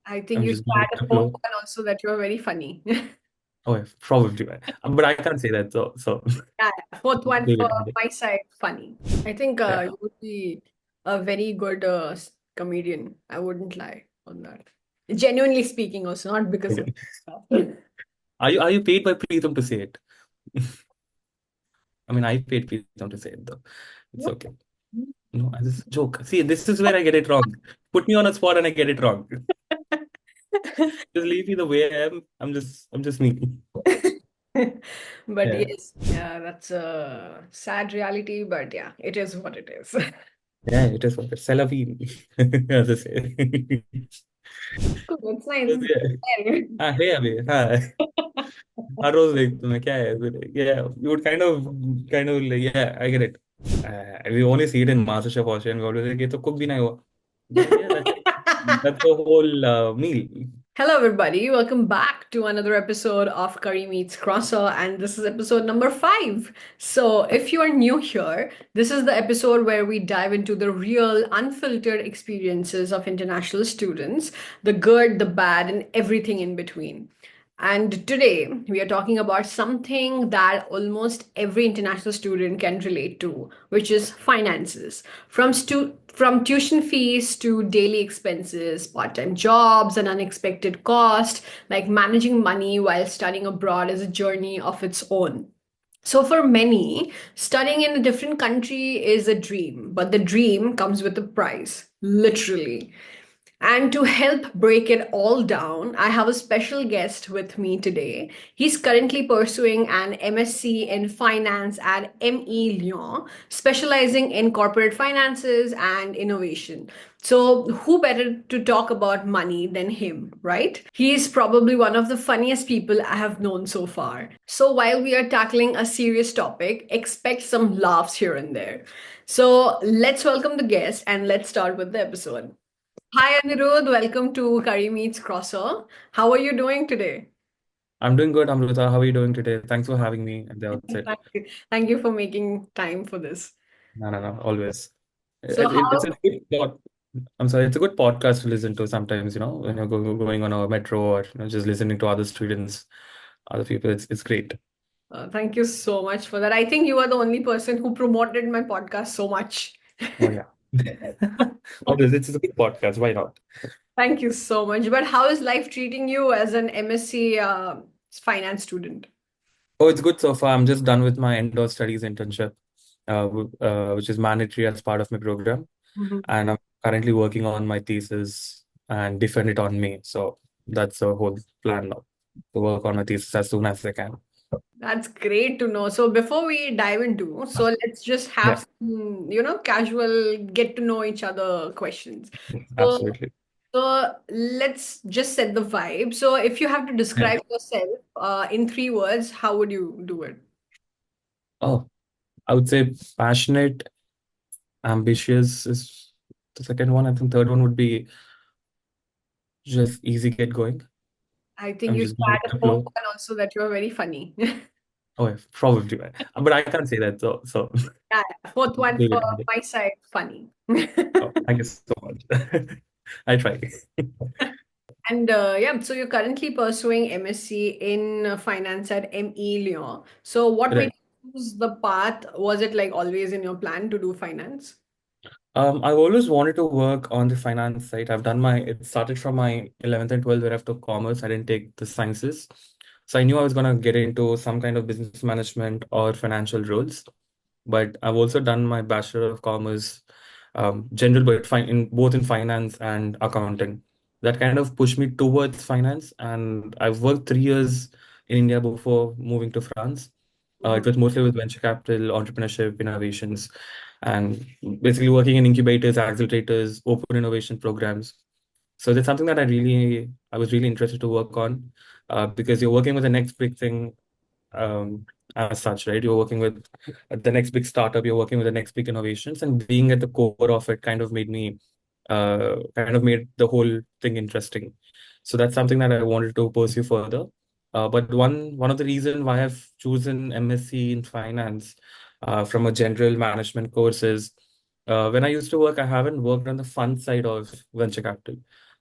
I think I'm you just going said with at the fourth flow. one also that you are very funny. Oh, yeah, probably. But I can't say that. So Yeah, fourth one leave for it on there. my side, funny. I think Yeah. you would be a very good comedian. I wouldn't lie on that. Genuinely speaking, also, not because of Okay. stuff. Are you paid by Preetham to say it? I mean, I paid Preetham to say it though. It's okay. No, I just joke. See, this is where I get it wrong. Put me on a spot and I get it wrong. Just leave me the way I am. I'm just me. But Yeah. yes, yeah, that's a sad reality, but yeah, it is what it is. Yeah, it is what it is. C'est la vie, as they say. Cool, it's nice. Yes, yeah. It's हाँ है अभी हाँ हर रोज देखता हूँ मैं क्या है yeah you would kind of like yeah I get it we only see it in MasterChef Australia and we always like ये तो cook भी नहीं हुआ but yeah that's the whole meal. Hello, everybody. Welcome back to another episode of Curry Meets Croissant, and this is episode number 5. So, if you are new here, this is the episode where we dive into the real, unfiltered experiences of international students, the good, the bad, and everything in between. And today we are talking about something that almost every international student can relate to, which is finances. From tuition fees to daily expenses, part-time jobs, and unexpected cost, like managing money while studying abroad is a journey of its own. So, for many, studying in a different country is a dream, but the dream comes with a price, literally. And to help break it all down, I have a special guest with me today. He's currently pursuing an MSc in Finance at ME Lyon, specializing in corporate finances and innovation. So, who better to talk about money than him, right? He's probably one of the funniest people I have known so far. So, while we are tackling a serious topic, expect some laughs here and there. So, let's welcome the guest and let's start with the episode. Hi Anirudh, welcome to Curry Meets Crosser. How are you doing today? I'm doing good, Amrita. How are you doing today? Thanks for having me at the outset. Thank you. Thank you for making time for this. No, always. So It's how a good I'm sorry, it's a good podcast to listen to sometimes, when you're going on a metro or just listening to other students, other people. It's great. thank you so much for that. I think you are the only person who promoted my podcast so much. Oh yeah. Always, it's a good podcast. Why not? Thank you so much. But how is life treating you as an MSc finance student? Oh, it's good so far. I'm just done with my indoor studies internship, which is mandatory as part of my program. Mhm. And I'm currently working on my thesis and defend it on me. So that's the whole plan now, to work on my thesis as soon as I can. That's great to know. So before we dive into, so let's just Yeah, have some, casual get to know each other questions. So absolutely. So let's just set the vibe. So if you have to Yeah. describe yourself in 3 words, how would you do it? Oh, I would say passionate, ambitious is the second one. I think third one would be just easy get going. I think I'm you just going said with a the fourth flow. one also that you are very funny. Oh, yeah, probably. But I can't say that. So Yeah, fourth one leave for it on there. my side, funny. Oh, thank you so much. I try. And yeah, so you're currently pursuing MSc in finance at ME Lyon. So what made Right. you choose the path? Was it like always in your plan to do finance? I've always wanted to work on the finance side. It started from my 11th and 12th where I took commerce. I didn't take the sciences. So I knew I was going to get into some kind of business management or financial roles. But I've also done my Bachelor of Commerce, general, but in both in finance and accounting. That kind of pushed me towards finance. And I've worked 3 years in India before moving to France. Mhm. It was mostly with venture capital, entrepreneurship, innovations, and basically working in incubators, accelerators, open innovation programs. So that's something that I was really interested to work on, because you're working with the next big thing, as such, right? You're working with the next big startup, you're working with the next big innovations, and being at the core of it kind of made the whole thing interesting. So that's something that I wanted to pursue further. But one of the reasons why I've chosen MSc in finance from a general management course is when I used to work, I haven't worked on the fund side of venture capital.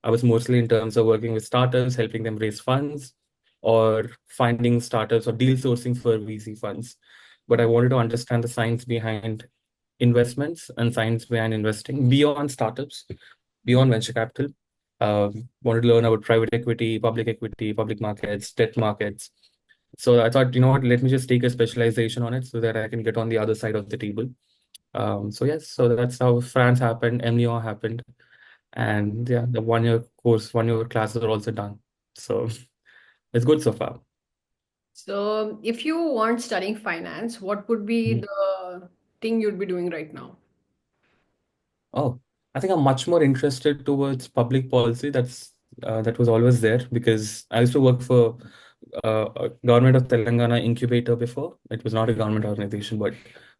I was mostly in terms of working with startups, helping them raise funds, or finding startups or deal sourcing for VC funds. But I wanted to understand the science behind investments and science behind investing beyond startups, beyond venture capital. Wanted to learn about private equity, public markets, debt markets. So I thought, you know what, let me just take a specialization on it so that I can get on the other side of the table. So yes, so that's how France happened, MLIO happened, and yeah, the 1 year course, 1 year classes are also done. So it's good so far. So, if you weren't studying finance, what would be Mhm. the thing you'd be doing right now? Oh, I think I'm much more interested towards public policy. That was always there because I used to work for a government of Telangana incubator before. It was not a government organization, but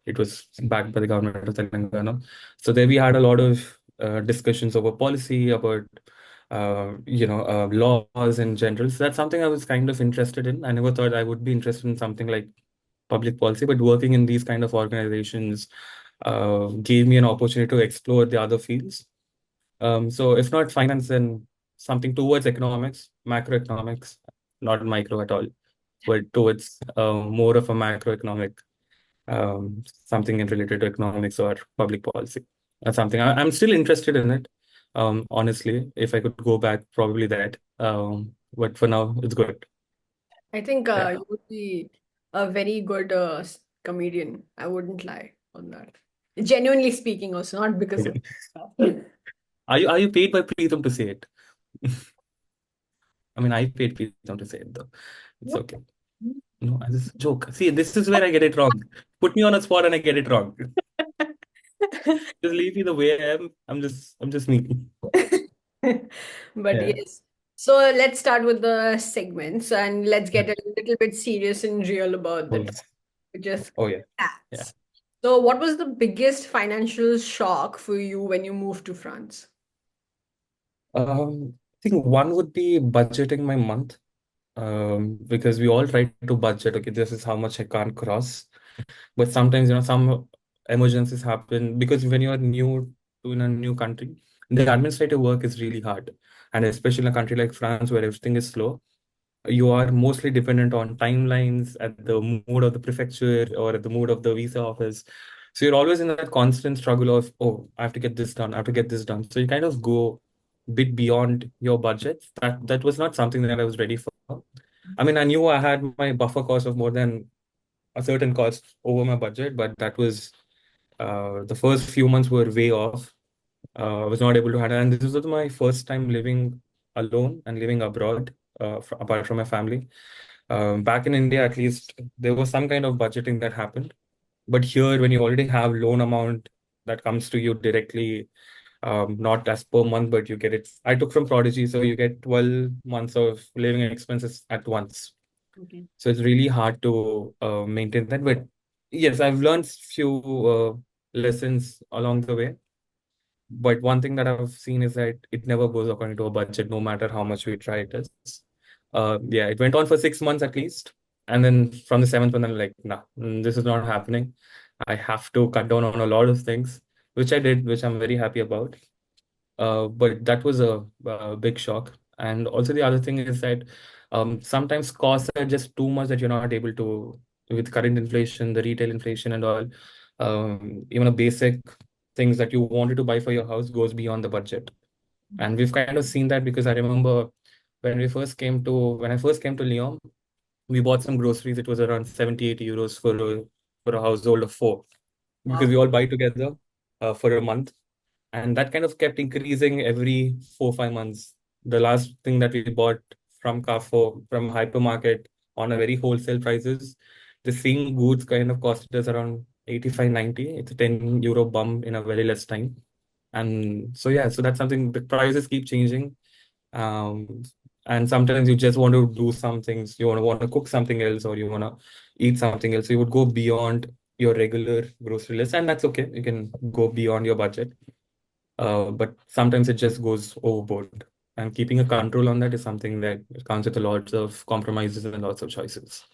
it was backed by the government of Telangana. So there we had a lot of discussions over policy, about laws in general. So that's something I was kind of interested in. I never thought I would be interested in something like public policy, but working in these kind of organizations gave me an opportunity to explore the other fields. So if not finance, then something towards economics, macroeconomics, not micro at all, but towards more of a macroeconomic, something related to economics or public policy. That's something I'm still interested in it. Honestly, if I could go back, probably that. But for now, it's good. I think Yeah. you would be a very good comedian. I wouldn't lie on that. Genuinely speaking, also, not because of Okay. that. Are you paid by Preetham to say it? I mean, I paid Preetham to say it though. It's okay. No, this is a joke. See, this is where I get it wrong. Put me on a spot and I get it wrong. Just leave me the way I am. I'm just me. But Yeah. yes. So let's start with the segments and let's get a little bit serious and real about the Oh, topic, which is oh yeah. Yeah. stats. So, what was the biggest financial shock for you when you moved to France? I think one would be budgeting my month. Because we all try to budget, okay, this is how much I can't cross. But sometimes, some emergencies happen because when you're new to in a new country, the administrative work is really hard. And especially in a country like France where everything is slow, you are mostly dependent on timelines at the mood of the prefecture or at the mood of the visa office. So you're always in that constant struggle of, oh, I have to get this done, I have to get this done. So you kind of go a bit beyond your budget. That was not something that I was ready for. I mean, I knew I had my buffer cost of more than a certain cost over my budget, but that was the first few months were way off. I was not able to handle, and this was my first time living alone and living abroad, apart from my family. Back in India, at least, there was some kind of budgeting that happened. But here, when you already have loan amount that comes to you directly, not as per month, but you get it. I took from Prodigy, so you get 12 months of living expenses at once. Okay. So it's really hard to maintain that. But yes, I've learned few lessons along the way. But one thing that I've seen is that it never goes according to a budget, no matter how much we try it is. Yeah, it went on for 6 months at least. And then from the seventh one, I'm like, nah, this is not happening. I have to cut down on a lot of things, which I did, which I'm very happy about. But that was a big shock. And also the other thing is that sometimes costs are just too much that you're not able to, with current inflation, the retail inflation and all, even a basic things that you wanted to buy for your house goes beyond the budget. And we've kind of seen that because I remember when I first came to Lyon, we bought some groceries. It was around 70, 80 euros for a household of four because Wow. we all buy together for a month, and that kind of kept increasing every 4 5 months. The last thing that we bought from Carrefour, from hypermarket on a very wholesale prices, the same goods kind of costed us around 85 90. It's a 10 euro bump in a very less time. And so yeah, so that's something, the prices keep changing. um, and sometimes you just want to do some things, you want to cook something else, or you want to eat something else. So you would go beyond your regular grocery list, and that's okay. You can go beyond your budget. But sometimes it just goes overboard. And keeping a control on that is something that comes with a lot of compromises and lots of choices.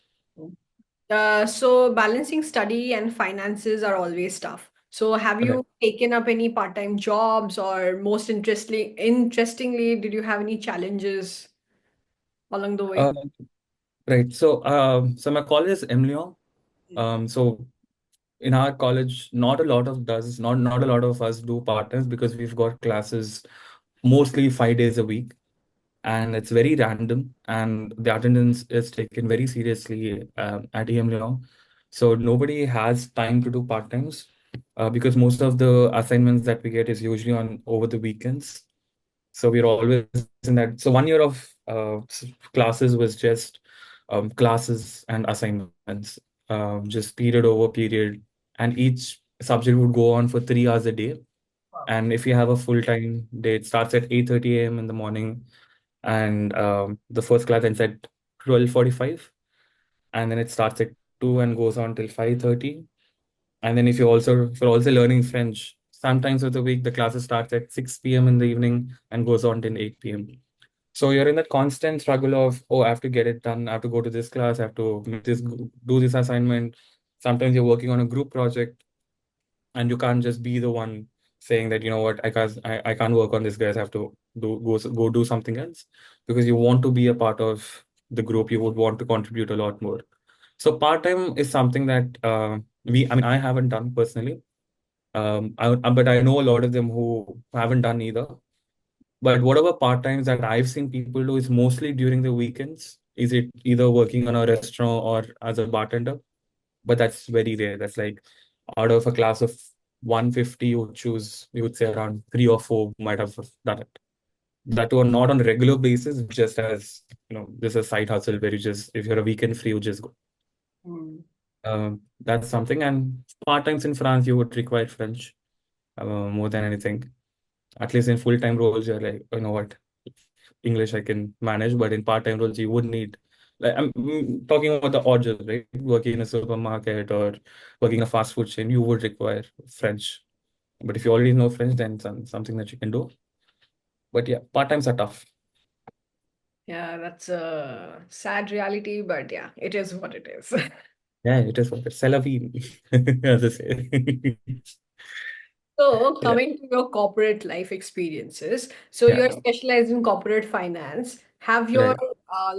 So balancing study and finances are always tough. So have Right. you taken up any part-time jobs, or most interestingly, did you have any challenges along the way? Uh, right. So my college is M Lyon. So in our college, not a lot of us do part-times because we've got classes mostly 5 days a week, and it's very random, and the attendance is taken very seriously at EM Lyon. So nobody has time to do part-times because most of the assignments that we get is usually on over the weekends. So we're always in that. So 1 year of classes was just classes and assignments, just period over period, and each subject would go on for 3 hours a day. Wow. And if you have a full-time day, it starts at 8:30 a.m. in the morning, and the first class ends at 12:45, and then it starts at 2 and goes on till 5:30. And then if you're also learning French, sometimes of the week the classes starts at 6 p.m. in the evening and goes on till 8 p.m. So you're in that constant struggle of, oh, I have to get it done. I have to go to this class. I have to make do this assignment. Sometimes you're working on a group project, and you can't just be the one saying that, you know what, I can't work on this, guys. I have to go do something else, because you want to be a part of the group. You would want to contribute a lot more. So part-time is something that I haven't done personally. But I know a lot of them who haven't done either. But whatever part-times that I've seen people do is mostly during the weekends. Is it either working on a restaurant or as a bartender? But that's very rare. That's like out of a class of 150, you would say around three or four might have done it. That were not on a regular basis, just as, this is a side hustle where you just, if you're a weekend free, you just go. Hmm. That's something. And part-times in France, you would require French more than anything. At least in full-time roles, you're like, you know what, English I can manage, but in part-time roles, you would need, like, I'm talking about the odd jobs, right? Working in a supermarket or working in a fast food chain, you would require French. But if you already know French, then something that you can do. But yeah, part-times are tough. Yeah, that's a sad reality, but yeah, it is what it is. Yeah, it is what it's. C'est la vie, as they say. So, Yeah, coming to your corporate life experiences, so yeah, you're specialized in corporate finance. Have your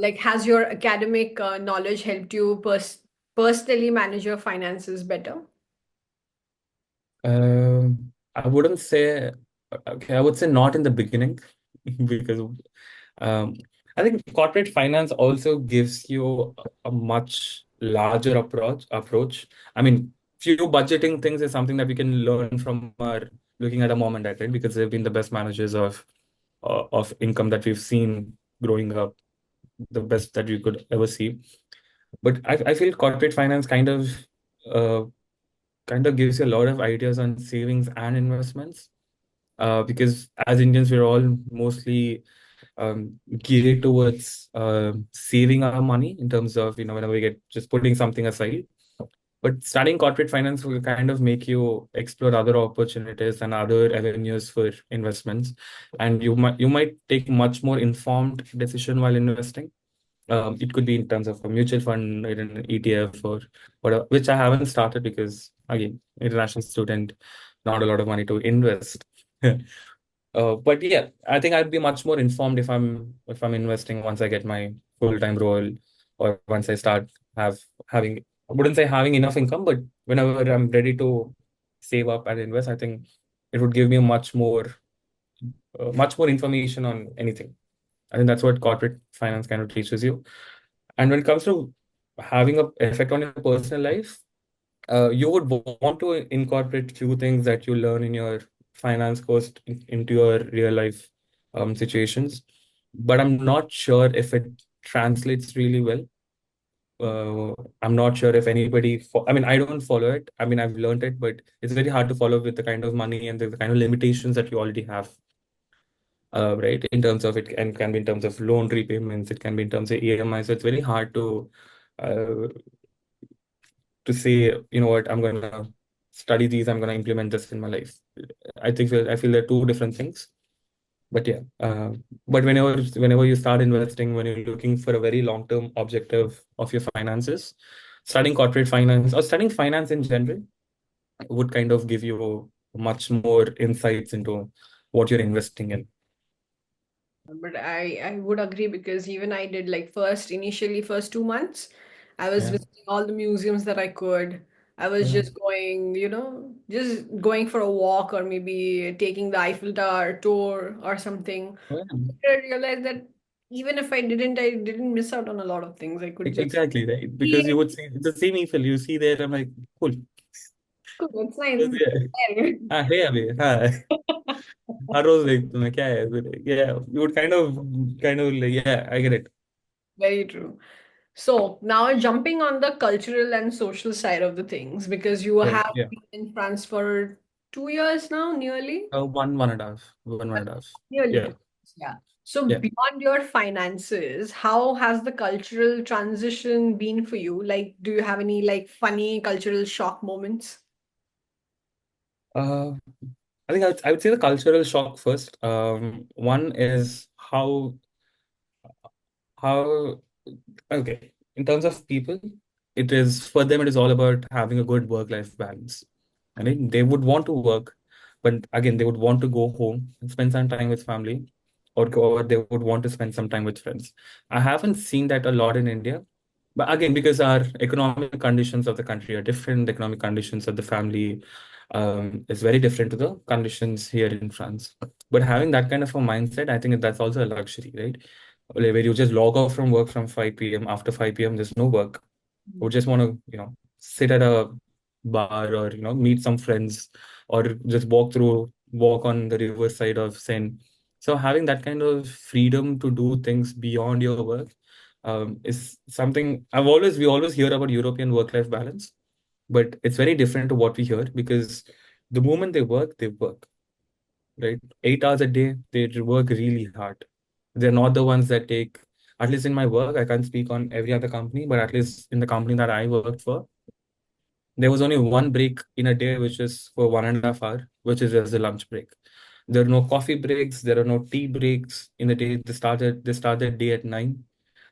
right. has your academic knowledge helped you personally manage your finances better? I wouldn't say, okay, I would say not in the beginning because um, I think corporate finance also gives you a much larger approach. I mean, few budgeting things is something that we can learn from our looking at a mom and dad, right? Because they've been the best managers of income that we've seen growing up, the best that you could ever see. But I feel corporate finance uh, kind of gives you a lot of ideas on savings and investments. Because as Indians, we're all mostly geared towards saving our money in terms of, whenever we get just putting something aside. But studying corporate finance will kind of make you explore other opportunities and other avenues for investments, and you might take much more informed decision while investing. It could be in terms of a mutual fund, or an ETF, or whatever, which I haven't started because, again, international student, not a lot of money to invest. But yeah, I think I'd be much more informed if I'm investing once I get my full-time role, or once I start having, I wouldn't say having enough income, but whenever I'm ready to save up and invest, I think it would give me much more information on anything. I think that's what corporate finance kind of teaches you. And when it comes to having a effect on your personal life, you would want to incorporate few things that you learn in your finance course into your real life situations. But I'm not sure if it translates really well. I'm not sure if I mean, I don't follow it. I mean, I've learned it, but it's very hard to follow with the kind of money and the kind of limitations that you already have. Right? In terms of it, and can be in terms of loan repayments, it can be in terms of EMI. So it's very hard uh, to say, you know what, I'm gonna study these, I'm gonna implement this in my life. I feel they're two different things. But yeah, but whenever you start investing, when you're looking for a very long-term objective of your finances, studying corporate finance or studying finance in general would kind of give you much more insights into what you're investing in. But I would agree because even I did like initially first 2 months, I was Yeah. visiting all the museums that I could. I was Yeah. just going, just going for a walk or maybe taking the Eiffel Tower tour or something. Yeah. I realized that even if I didn't miss out on a lot of things. I could just Exactly, right? see Because you it. would see the same Eiffel you see there. I'm like, cool. Cool, it's nice. Just, yeah. It's हाँ है अभी हाँ हर रोज देखता हूँ मैं क्या है फिर yeah you would kind of like yeah I get it. very true. So now jumping on the cultural and social side of the things, because you Right, have yeah. been in France for 2 years now, nearly. One and a half, one and a half. Nearly Yeah, 2 years, yeah. So yeah. beyond your finances, how has the cultural transition been for you? Like, do you have any like funny cultural shock moments? uh I think I would say the cultural shock first. One is how okay, in terms of people, it is for them, it is all about having a good work-life balance. I mean, they would want to work, but again, they would want to go home and spend some time with family, or they would want to spend some time with friends. I haven't seen that a lot in India, but again, because our economic conditions of the country are different, the economic conditions of the family is very different to the conditions here in France. But having that kind of a mindset, I think that's also a luxury, right? Like, where you just log off from work from 5 p.m. After 5 p.m., there's no work. You just want to, sit at a bar or, meet some friends or just walk on the riverside of Seine. So having that kind of freedom to do things beyond your work is something we always hear about European work-life balance, but it's very different to what we hear because the moment they work, right? 8 hours a day, they work really hard. They're not the ones that take, at least in my work, I can't speak on every other company, but at least in the company that I worked for, there was only one break in a day, which is for 1.5 hour, which is as a lunch break. There are no coffee breaks, there are no tea breaks in the day. They start their day at 9.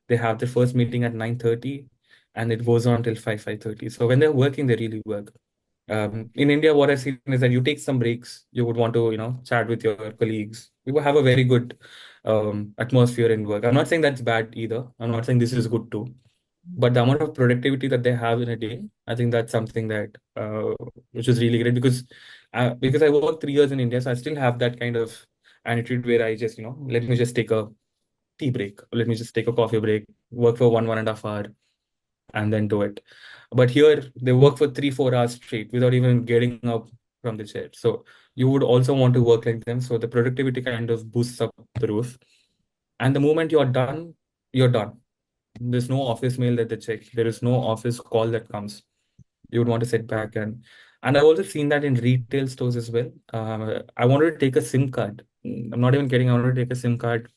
They have their first meeting at 9:30 and it goes on till 5:30. So when they're working, they really work. In India, what I've seen is that you take some breaks. You would want to, chat with your colleagues. We will have a very good atmosphere in work. I'm not saying that's bad either. I'm not saying this is good too. But the amount of productivity that they have in a day, I think that's something that which is really great because I worked 3 years in India, so I still have that kind of attitude where I just, let me just take a tea break, or let me just take a coffee break, work for 1.5 hour, and then do it. But here they work for 3-4 hours straight without even getting up from the chair. So you would also want to work like them. So the productivity kind of boosts up the roof. And the moment you're done, you're done. There's no office mail that they check. There is no office call that comes. You would want to sit back and I've also seen that in retail stores as well. I wanted to take a SIM card. I'm not even kidding. I wanted to take a SIM card,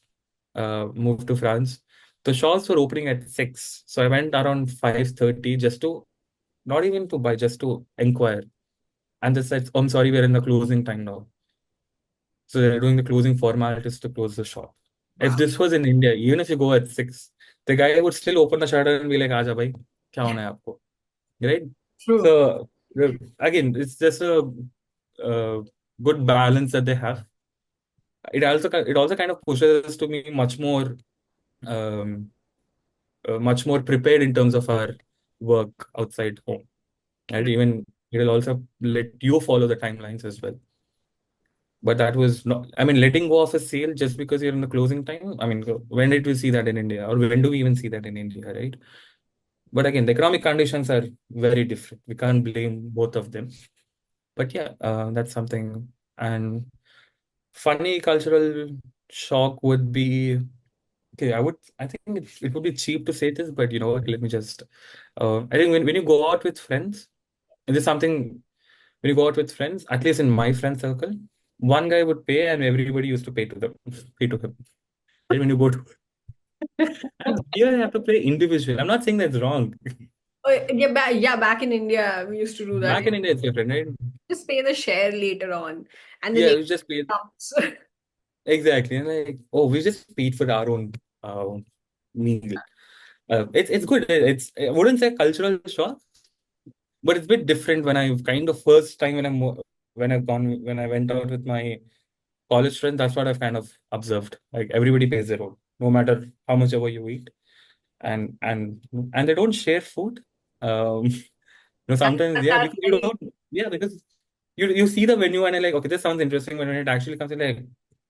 move to France. The shops were opening at 6. So I went around 5:30 just to not even to buy, just to inquire. And they said, "Oh, I'm sorry, we're in the closing time now." So they're doing the closing formalities to close the shop. If Wow. this was in India, even if you go at 6, the guy would still open the shutter and be like, "Aja bhai, kya hona hai aapko?" Right? True. So again, it's just a uh, good balance that they have. It also kind of pushes us to be um, much more prepared in terms of our work outside home. And even it'll also let you follow the timelines as well. But that was not, I mean, letting go of a sale just because you're in the closing time. I mean, when did we see that in India? Or when do we even see that in India, right? But again, the economic conditions are very different. We can't blame both of them. But yeah, that's something. And funny cultural shock would be, okay, I think it would be cheap to say this, but you know what, let me just, I think when you go out with friends, it is something, when you go out with friends, at least in my friend circle, one guy would pay and everybody used to pay to him. Right? When you go to, and here you have to pay individual. I'm not saying that's wrong. Oh, yeah, back in India, we used to do that. Back in India, it's different, right? Just pay the share later on, and the Yeah, name we just paid. comes. Exactly. And like, oh, we just paid for our own uh, meal. It's good. I wouldn't say cultural shock, but it's a bit different when I kind of first time when I went out with my college friends. That's what I've kind of observed. Like everybody pays their own, no matter how much ever you eat, and and they don't share food. Sometimes, yeah, That's because you very don't, yeah, because you see the menu and you're like, okay, this sounds interesting, but when it actually comes, in like,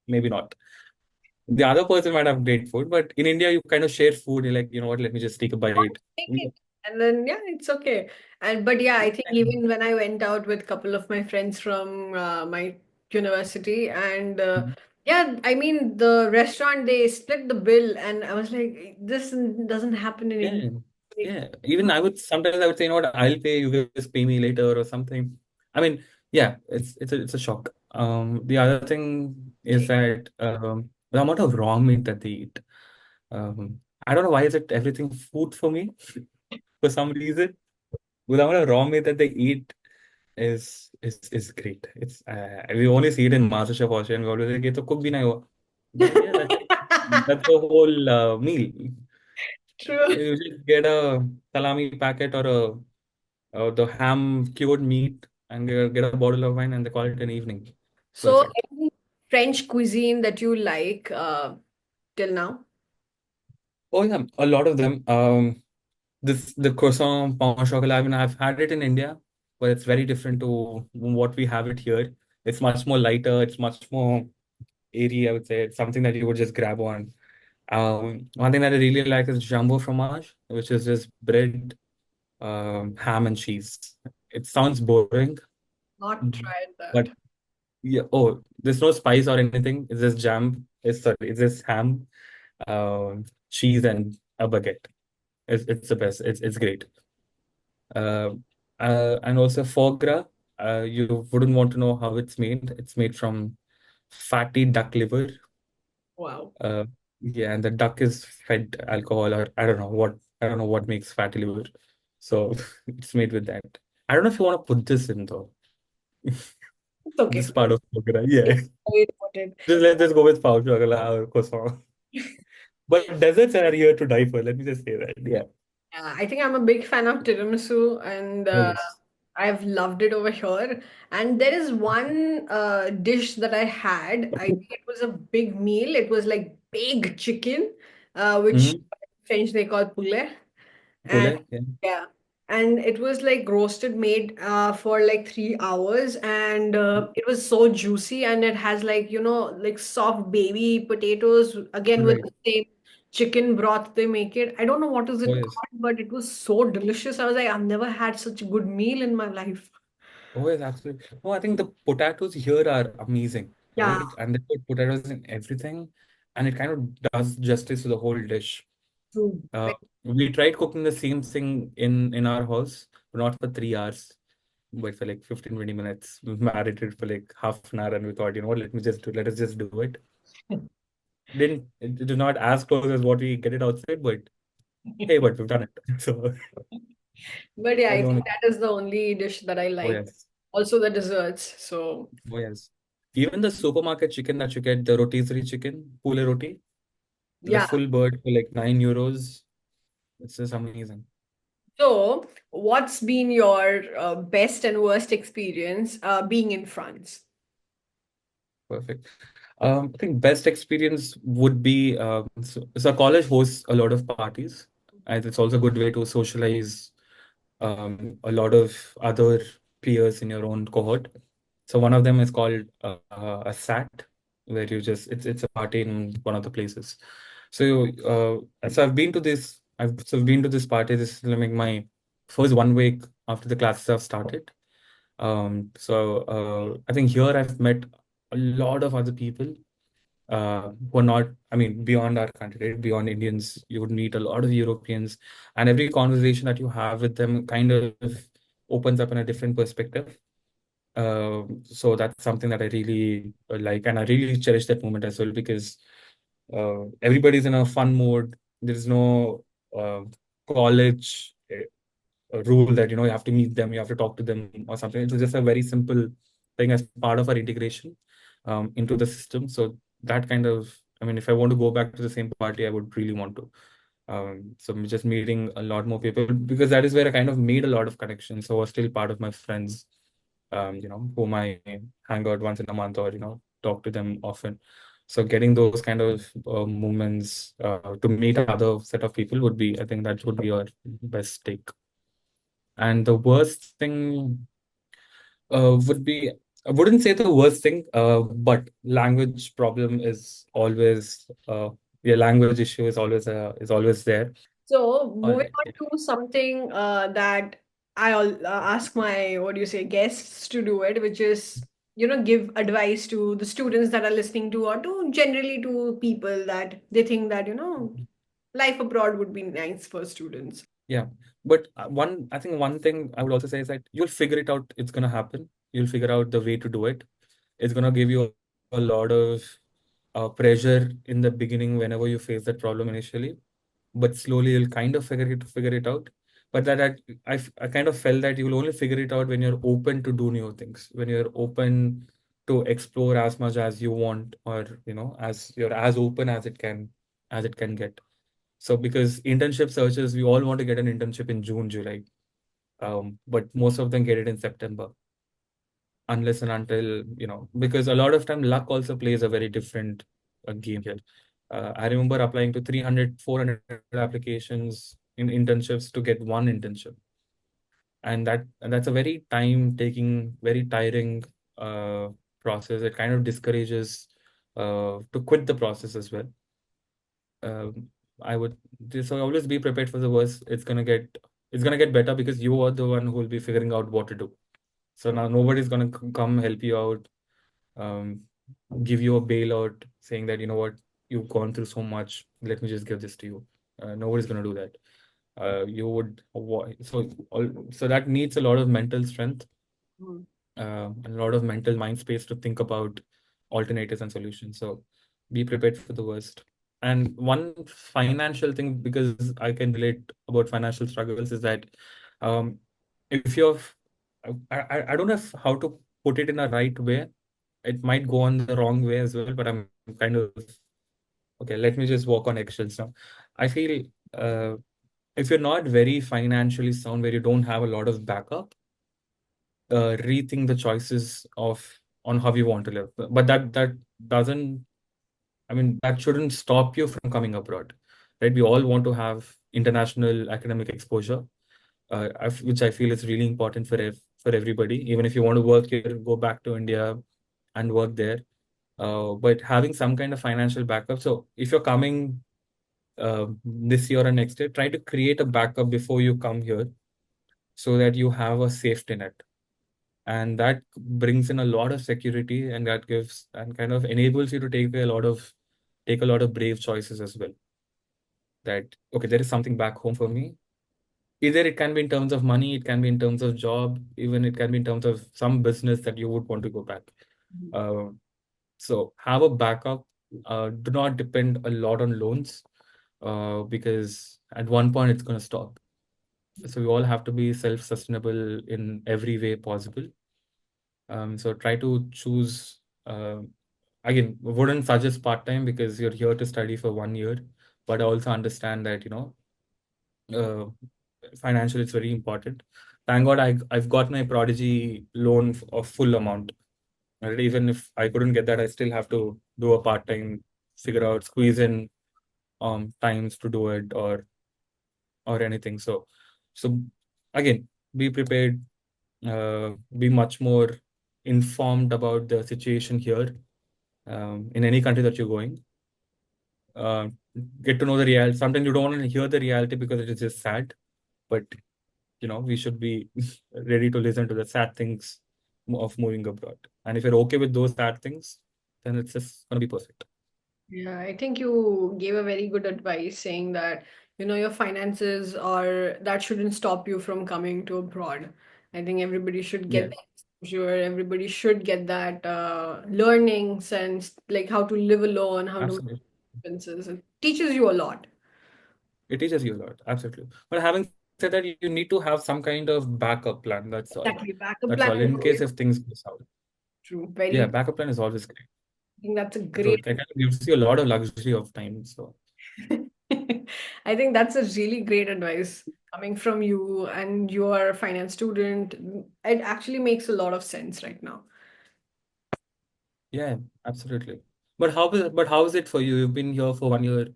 maybe not. The other person might have great food, but in India, you kind of share food. You're like, you know what, let me just take a bite. take it. And then yeah, it's okay. And but yeah, I think even when I went out with a couple of my friends from my university, and yeah, I mean the restaurant they split the bill, and I was like, this doesn't happen in India. Yeah, Like, yeah. Even I would sometimes I would say, you know what, I'll pay, you guys pay me later or something. I mean, yeah, it's a shock. The other thing is that the amount of raw meat that they eat. I don't know why is it everything food for me for some reason. The amount of raw meat that they eat is great. It's we only see it in MasterChef also, and we always like, "ये तो cook भी नहीं हुआ." But yeah, that's the whole meal. true. You just get a salami packet or the ham cured meat and get a bottle of wine and they call it an evening. So Perfect. any French cuisine that you like till now? Oh yeah, a lot of them. The croissant, pain au chocolat. I mean, I've had it in India, but it's very different to what we have it here. It's much more lighter. It's much more airy. I would say it's something that you would just grab on. One thing that I really like is jumbo fromage, which is just bread, ham and cheese. It sounds boring, Not tried but that. yeah. Oh, there's no spice or anything. It's just jam. It's just ham, cheese, and a baguette. It's the best. It's great. Uh, and also foie gras. You wouldn't want to know how it's made. It's made from fatty duck liver. Wow. Uh, yeah, and the duck is fed alcohol, or I don't know what. I don't know what makes fatty liver. So it's made with that. I don't know if you want to put this in though. It's okay. This part of foie gras. Yeah. Wait about it. Let's just go with pao chocolate or croissant. But deserts are here to die for. Let me just say that. Yeah. Yeah, I think I'm a big fan of tiramisu, and Oh yes. I've loved it over here. And there is one dish that I had. I think it was a big meal. It was like big chicken, which Mm-hmm. French they call poulet. And Pole. Yeah. yeah, and it was like roasted, made for like 3 hours, and it was so juicy, and it has like like soft baby potatoes again with Right. the same chicken broth they make it. I don't know what is Oh it yes. called, but it was so delicious. I was like, I've never had such a good meal in my life. Oh yes, absolutely. No, I think the potatoes here are amazing, Yeah, right? And they put potatoes in everything, and it kind of does justice to the whole dish. true. We tried cooking the same thing in our house, but not for 3 hours, but for like 15-20 minutes. We marinated for like half an hour, and we thought, you know what, let us just do it. It is not as close as what we get it outside, but hey, but we've done it. So But yeah, that's I the think only. that is the only dish that I Oh like. yes, Also the desserts. So oh yes. Even the supermarket chicken that you get, the rotisserie chicken, pule roti, the yeah. full bird for like €9. It's just amazing. So, what's been your best and worst experience being in France? Perfect. I think best experience would be so college hosts a lot of parties, and it's also a good way to socialize a lot of other peers in your own cohort. So one of them is called a SAT, where you just it's a party in one of the places. So I've been to this. I've been to this party. This is like my first 1 week after the classes have started. I think here I've met a lot of other people who are not, I mean, beyond our country, right? Beyond Indians, you would meet a lot of Europeans, and every conversation that you have with them kind of opens up in a different perspective. So that's something that I really like, and I really cherish that moment as well because everybody's in a fun mode. There's no college rule that you have to meet them, you have to talk to them or something. It's just a very simple thing as part of our integration into the system. So that kind of, I mean, if I want to go back to the same party, I would really want to. So just meeting a lot more people because that is where I kind of made a lot of connections. So I was still part of my friends, whom I hang out once in a month or, talk to them often. So getting those kind of moments to meet another set of people would be, I think that would be your best take. And the worst thing would be, I wouldn't say the worst thing, but language problem is always, yeah, language issue is always there. So Or moving yeah. on to something that ask my, what do you say, guests to do it, which is, give advice to the students that are listening to, or to generally to people that they think that, life abroad would be nice for students. Yeah, but I think one thing I would also say is that you'll figure it out. It's gonna happen. You'll figure out the way to do it. It's gonna give you a lot of pressure in the beginning whenever you face that problem initially, but slowly you'll kind of figure it out. But I kind of felt that you'll only figure it out when you're open to do new things, when you're open to explore as much as you want, or as you're as open as it can get. So because internship searches, we all want to get an internship in June, July, but most of them get it in September, unless and until, because a lot of time luck also plays a very different game here. I remember applying to 300, 400 applications in internships to get one internship. And that's a very time taking, very tiring uh, process. It kind of discourages to quit the process as well. um, I would so always be prepared for the worst. It's gonna get better because you are the one who will be figuring out what to do. So now nobody's gonna come help you out, um, give you a bailout, saying that what, you've gone through so much. Let me just give this to you. Nobody's gonna do that. You would so that needs a lot of mental strength, Mm. and a lot of mental mind space to think about alternatives and solutions. So be prepared for the worst. And one financial thing, because I can relate about financial struggles, is that um, if you're, I don't know how to put it in a right way. It might go on the wrong way as well, but I'm kind of okay. Let me just walk on eggshells now. I feel uh, if you're not very financially sound, where you don't have a lot of backup, rethink the choices of on how you want to live. But that doesn't, I mean, that shouldn't stop you from coming abroad, right? We all want to have international academic exposure, which I feel is really important for everybody. Even if you want to work here, go back to India and work there. But having some kind of financial backup. So if you're coming this year or next year, try to create a backup before you come here so that you have a safety net, and that brings in a lot of security, and that gives and kind of enables you to take a lot of brave choices as well. That okay, there is something back home for me. Either it can be in terms of money, it can be in terms of job, even it can be in terms of some business that you would want to go back. uh, so have a backup. Do not depend a lot on loans, because at one point it's going to stop. So we all have to be self-sustainable in every way possible. So try to choose. Again, wouldn't suggest part-time because you're here to study for 1 year, but I also understand that uh, financially it's very important. Thank God I've got my Prodigy loan of full amount. Right? Even if I couldn't get that, I still have to do a part-time, figure out, squeeze in times to do it, or anything. So again, be prepared, be much more informed about the situation here, in any country that you're going. Uh, get to know the reality. Sometimes you don't want to hear the reality because it is just sad, but we should be ready to listen to the sad things of moving abroad. And if you're okay with those sad things, then it's just gonna be perfect. Yeah, I think you gave a very good advice saying that, your finances or that shouldn't stop you from coming to abroad. I think everybody should get Yeah, that exposure. Everybody should get that learning sense, like how to live alone, how to manage absolutely. expenses. It teaches you a lot. It teaches you a lot, absolutely. But having said that, you need to have some kind of backup plan. That's all. Exactly. Backup That's plan all. is In always case if things go south. true. Very Yeah, true. backup plan is always great. I think that's a So great. it kind of gives you a lot of luxury of time. So I think that's a really great advice coming from you, and you are a finance student. It actually makes a lot of sense right now. Yeah, absolutely. But how is it for you? You've been here for 1 year.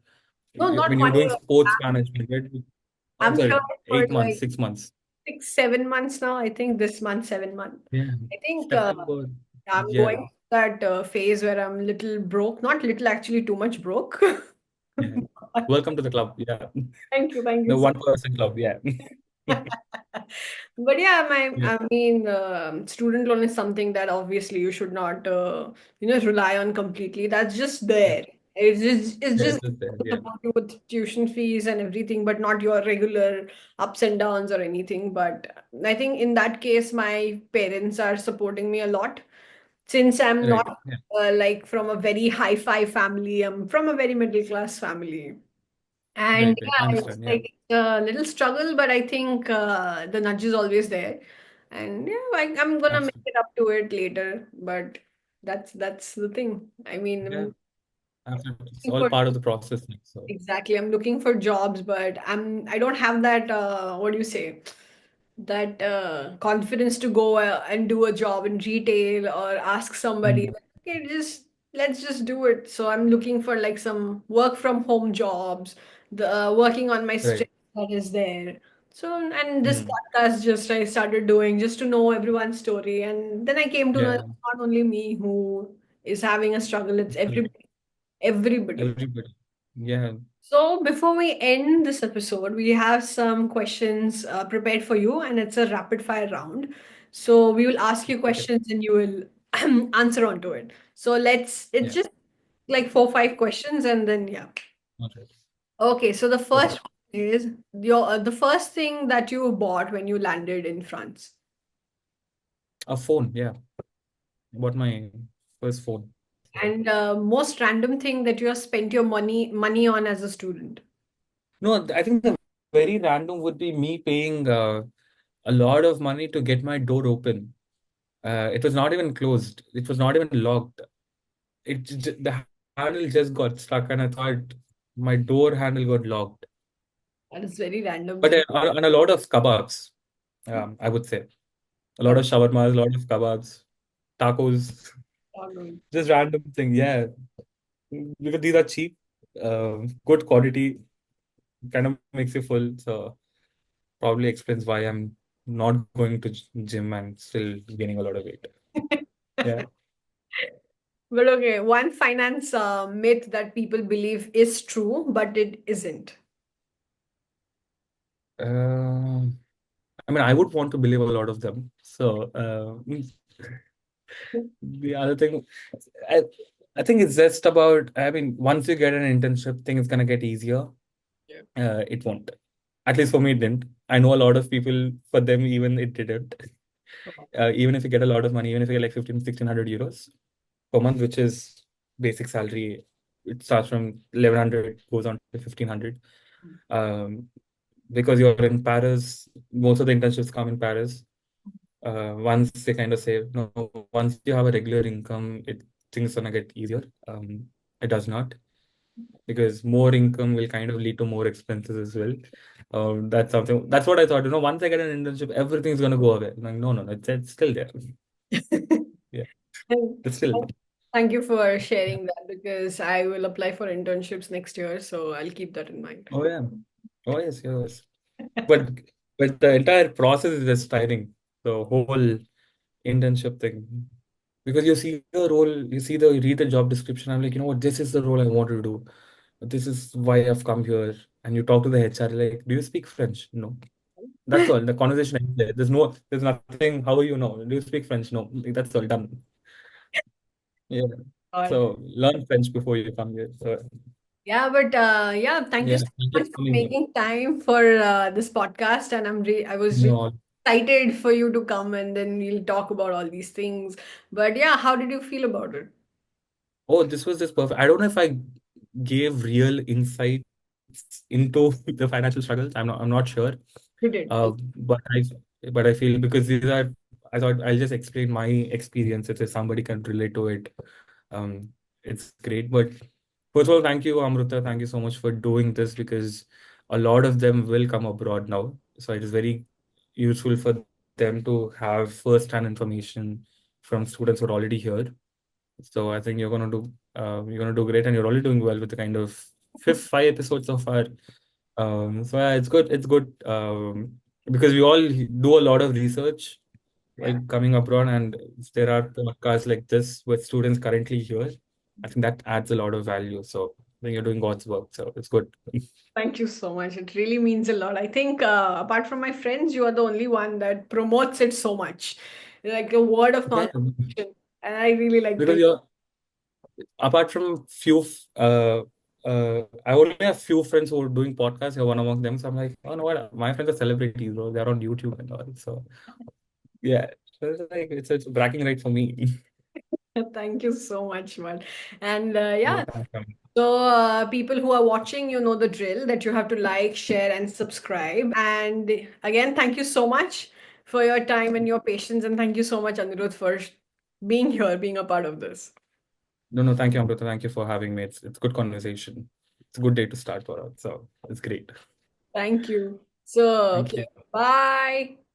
No, I not mean, you're one doing year. sports management, right? Oh, I'm here sorry, for 8 months, like 6 months. 6, 7 months now. I think this month, 7 month. Yeah, I think September. I'm Yeah, going that phase where I'm little broke, not little, actually too much broke. yeah. Welcome to the club. Yeah, Thank you the so 1% club. Yeah, But yeah, yeah, I mean, student loan is something that obviously you should not, rely on completely. That's just yeah. there. It's Yeah, just it's just there. to Yeah, support you with tuition fees and everything, but not your regular ups and downs or anything. But I think in that case, my parents are supporting me a lot since I'm right. not Yeah, like from a very high-fi family. I'm from a very middle class family. And right, right. yeah, it's Understand. Yeah, like a little struggle, but I think the nudge is always there. And yeah, I'm gonna make absolutely. it up to it later. But that's the thing. I mean, Yeah, I'm absolutely. It's looking all for part of the process. Like, so, exactly. I'm looking for jobs, but I don't have that what do you say? That confidence to go and do a job in retail or ask somebody, mm, okay, just let's just do it. So I'm looking for like some work from home jobs, the working on my right. strength that is there. So and this Mm, podcast just I started doing just to know everyone's story, and then I came to know yeah, it's not only me who is having a struggle, it's absolutely. everybody. Everybody. Everybody. Yeah. So, before we end this episode, we have some questions prepared for you, and it's a rapid fire round. So, we will ask you Okay. questions and you will answer onto it. So, it's Yeah. just like 4, 5 questions, and then, yeah. All right. Okay, so the first Perfect. one is the first thing that you bought when you landed in France. A phone. Yeah. Bought my first phone. So And most random thing that you have spent your money on as a student. no, I think the very random would be me paying a lot of money to get my door open. It was not even closed. It was not even locked. The handle just got stuck, and I thought my door handle got locked. That is very random But thing. and a lot of kebabs, I would say. A lot of shawarmas, a lot of kebabs, tacos, just random thing. Yeah, because these are cheap, good quality, kind of makes you full. So probably explains why I'm not going to gym and still gaining a lot of weight. Yeah. But okay, one finance myth that people believe is true, but it isn't. Uh, I mean, I would want to believe a lot of them. So the other thing, I, I think it's just about. I mean, once you get an internship, thing is gonna get easier. Yeah. It won't. At least for me, it didn't. I know a lot of people, for them, even it didn't. Even if you get a lot of money, even if you get like 1,500 to 1,600 euros per month, which is basic salary, it starts from 1,100, goes on to 1,500. Um, because you're in Paris, most of the internships come in Paris. Once they kind of say, no, once you have a regular income, things gonna get easier. It does not, because more income will kind of lead to more expenses as well. That's what I thought. Once I get an internship, everything's gonna go away. Like, no, no, no, it's still there. Yeah, And it's still. thank you for sharing that because I will apply for internships next year, so I'll keep that in mind. Oh yeah. Oh yes, yes. But but the entire process is just tiring. The whole internship thing. Because you see the role, you read the job description. I'm like, what, this is the role I want to do. This is why I've come here. And you talk to the HR, like, do you speak French? No. That's all. The conversation ends there. There's nothing. How are you? No. Do you speak French? No. That's all done. Yeah. God. So learn French before you come here. So Yeah, but yeah, thank you yeah, so thank you much for for coming here. making time for this podcast, and I was really No. excited for you to come, and then we'll talk about all these things. But yeah, how did you feel about it? Oh, this was just perfect. I don't know if I gave real insights into the financial struggles. I'm not sure. You did. Uh, but I feel, because I thought I'll just explain my experiences if somebody can relate to it. It's great. But first of all, thank you, Amruta. Thank you so much for doing this, because a lot of them will come abroad now. So it is very useful for them to have first-hand information from students who are already here. So I think you're gonna do great, and you're already doing well with the kind of five episodes so far. So yeah, it's good because we all do a lot of research while Yeah. coming abroad, and if there are podcasts like this with students currently here, I think that adds a lot of value. So I think you're doing God's work, so it's good. Thank you so much. It really means a lot. I think, apart from my friends, you are the only one that promotes it so much. Like a word of Yeah, mouth promotion. And I really like because doing. you're apart from I only have few friends who are doing podcasts. You're one among them, so I'm like, oh no, what? My friends are celebrities, bro. They're on YouTube and all. So yeah, so it's like it's a bragging right for me. Thank you so much, man. And Yeah, yeah, so people who are watching, you know the drill that you have to like, share, and subscribe. And again, thank you so much for your time and your patience. And thank you so much, Anirudh, for being here, being a part of this. no, thank you, Amrita. Thank you for having me. It's good conversation. It's a good day to start for us. So it's great. Thank you. So, Thank okay, you. bye.